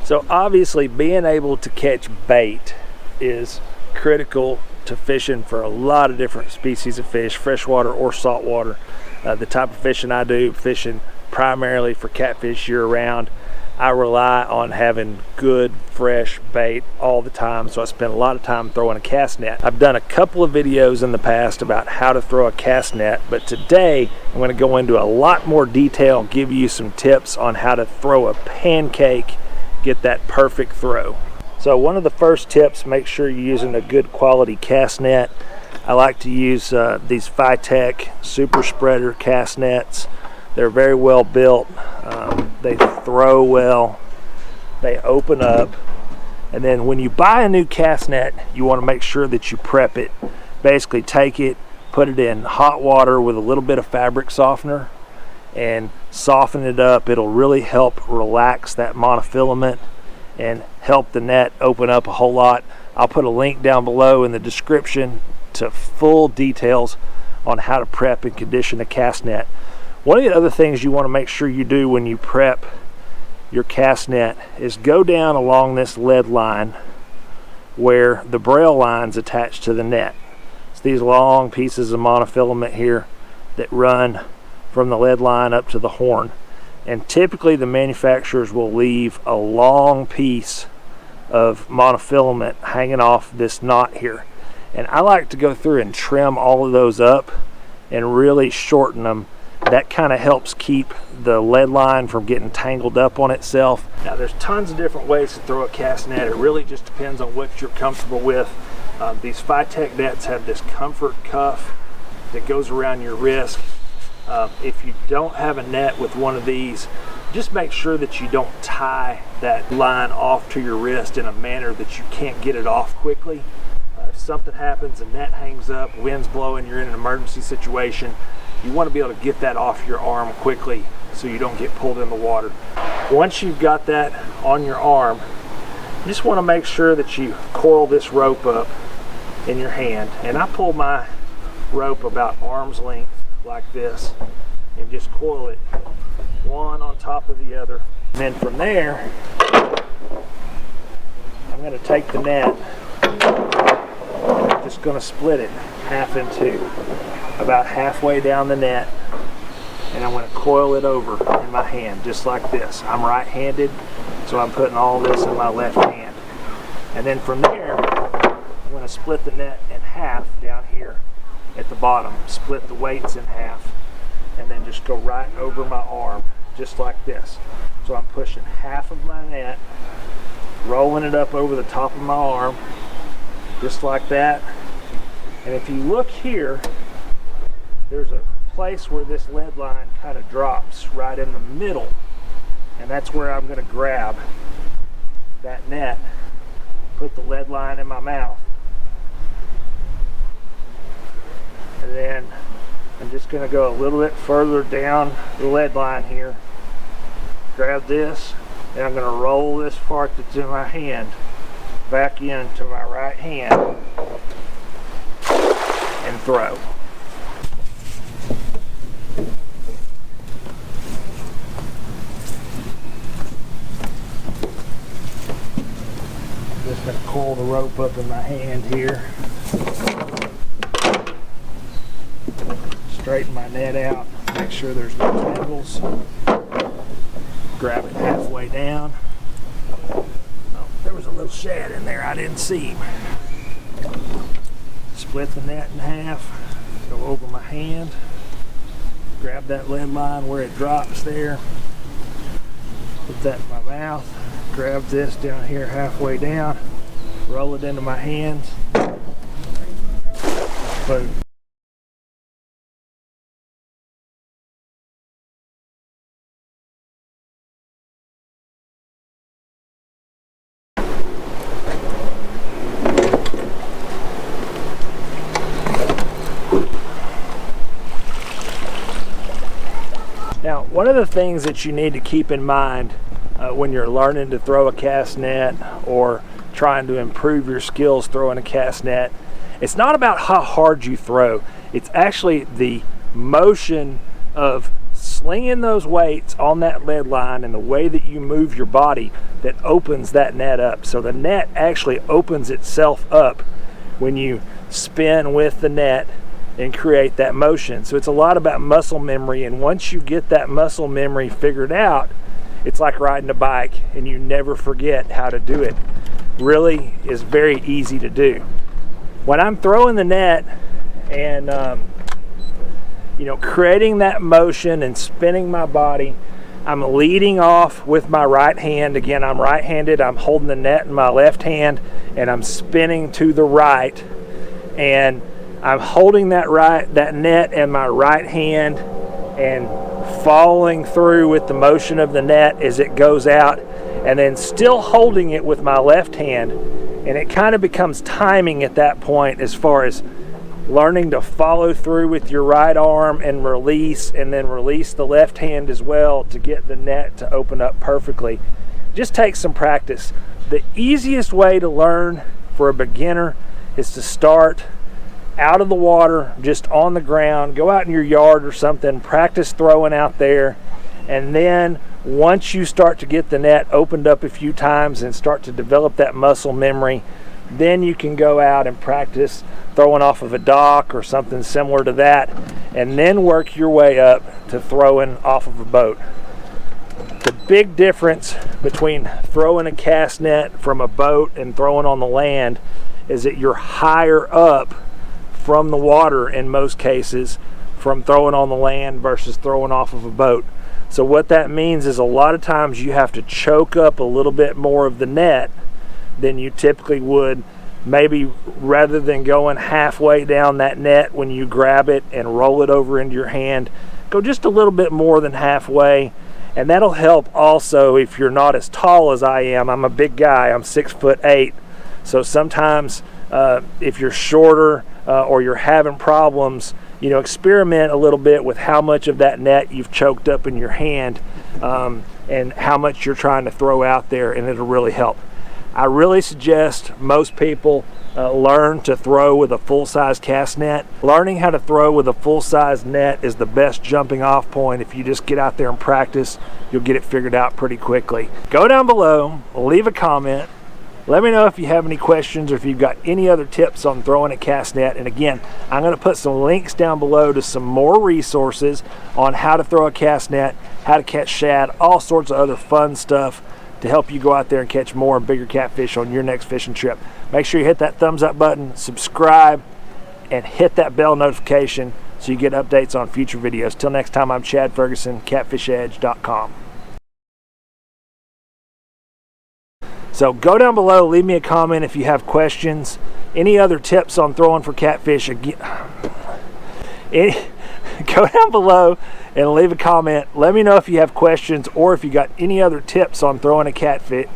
So obviously being able to catch bait is critical to fishing for a lot of different species of fish, freshwater or saltwater. The type of fishing I do, fishing primarily for catfish year-round, I rely on having good fresh bait all the time, so I spend a lot of time throwing a cast net. I've done a couple of videos in the past about how to throw a cast net, but today I'm going to go into a lot more detail, give you some tips on how to throw a pancake, get that perfect throw. So one of the first tips, make sure you're using a good quality cast net. I like to use these Phytech super spreader cast nets. They're very well built, they throw well, they open up, and then when you buy a new cast net, you want to make sure that you prep it. Basically take it, put it in hot water with a little bit of fabric softener, and soften it up. It'll really help relax that monofilament and help the net open up a whole lot. I'll put a link down below in the description to full details on how to prep and condition a cast net. One of the other things you want to make sure you do when you prep your cast net is go down along this lead line where the braille line's attached to the net. It's these long pieces of monofilament here that run from the lead line up to the horn. And typically the manufacturers will leave a long piece of monofilament hanging off this knot here. And I like to go through and trim all of those up and really shorten them. That kind of helps keep the lead line from getting tangled up on itself. Now there's tons of different ways to throw a cast net. It really just depends on what you're comfortable with. These Phytech nets have this comfort cuff that goes around your wrist. If you don't have a net with one of these, just make sure that you don't tie that line off to your wrist in a manner that you can't get it off quickly. If something happens, the net hangs up, wind's blowing, you're in an emergency situation, you want to be able to get that off your arm quickly so you don't get pulled in the water. Once you've got that on your arm, you just want to make sure that you coil this rope up in your hand. And I pull my rope about arm's length like this and just coil it one on top of the other. And then from there, I'm going to take the net and I'm just going to split it half in two, about halfway down the net, and I'm going to coil it over in my hand just like this. I'm right-handed, so I'm putting all this in my left hand. And then from there, I'm going to split the net in half down here at the bottom, split the weights in half, and then just go right over my arm just like this. So I'm pushing half of my net, rolling it up over the top of my arm just like that. And if you look here, there's a place where this lead line kind of drops right in the middle, and that's where I'm going to grab that net, put the lead line in my mouth, and then I'm just going to go a little bit further down the lead line here, grab this, and I'm going to roll this part that's in my hand back into my right hand and throw. Just going to coil the rope up in my hand here. Straighten my net out, make sure there's no tangles. Grab it halfway down. Oh, there was a little shad in there I didn't see. Split the net in half, go over my hand, grab that lead line where it drops there, put that in my mouth, grab this down here halfway down, roll it into my hands, boom. Now, one of the things that you need to keep in mind when you're learning to throw a cast net or trying to improve your skills throwing a cast net, it's not about how hard you throw. It's actually the motion of slinging those weights on that lead line and the way that you move your body that opens that net up. So the net actually opens itself up when you spin with the net and create that motion. So it's a lot about muscle memory, and once you get that muscle memory figured out, it's like riding a bike and you never forget how to do it. Really is very easy to do. When I'm throwing the net and creating that motion and spinning my body, I'm leading off with my right hand. Again, I'm right-handed. I'm holding the net in my left hand and I'm spinning to the right, and I'm holding that net in my right hand and following through with the motion of the net as it goes out, and then still holding it with my left hand. And it kind of becomes timing at that point, as far as learning to follow through with your right arm and release, and then release the left hand as well to get the net to open up perfectly. Just take some practice. The easiest way to learn for a beginner is to start out of the water, just on the ground. Go out in your yard or something, practice throwing out there, and then once you start to get the net opened up a few times and start to develop that muscle memory, then you can go out and practice throwing off of a dock or something similar to that, and then work your way up to throwing off of a boat. The big difference between throwing a cast net from a boat and throwing on the land is that you're higher up from the water in most cases from throwing on the land versus throwing off of a boat. So what that means is a lot of times you have to choke up a little bit more of the net than you typically would. Maybe rather than going halfway down that net when you grab it and roll it over into your hand, go just a little bit more than halfway. And that'll help also if you're not as tall as I am. I'm a big guy, I'm 6'8". So sometimes if you're shorter or you're having problems, experiment a little bit with how much of that net you've choked up in your hand and how much you're trying to throw out there, and it'll really help. I really suggest most people learn to throw with a full-size cast net. Learning how to throw with a full-size net is the best jumping off point. If you just get out there and practice, you'll get it figured out pretty quickly. Go down below, leave a comment. Let me know if you have any questions or if you've got any other tips on throwing a cast net. And again, I'm going to put some links down below to some more resources on how to throw a cast net, how to catch shad, all sorts of other fun stuff to help you go out there and catch more and bigger catfish on your next fishing trip. Make sure you hit that thumbs up button, subscribe, and hit that bell notification so you get updates on future videos. Till next time, I'm Chad Ferguson, catfishedge.com. So go down below, leave me a comment if you have questions. Any other tips on throwing for catfish? Again, go down below and leave a comment. Let me know if you have questions or if you got any other tips on throwing a catfish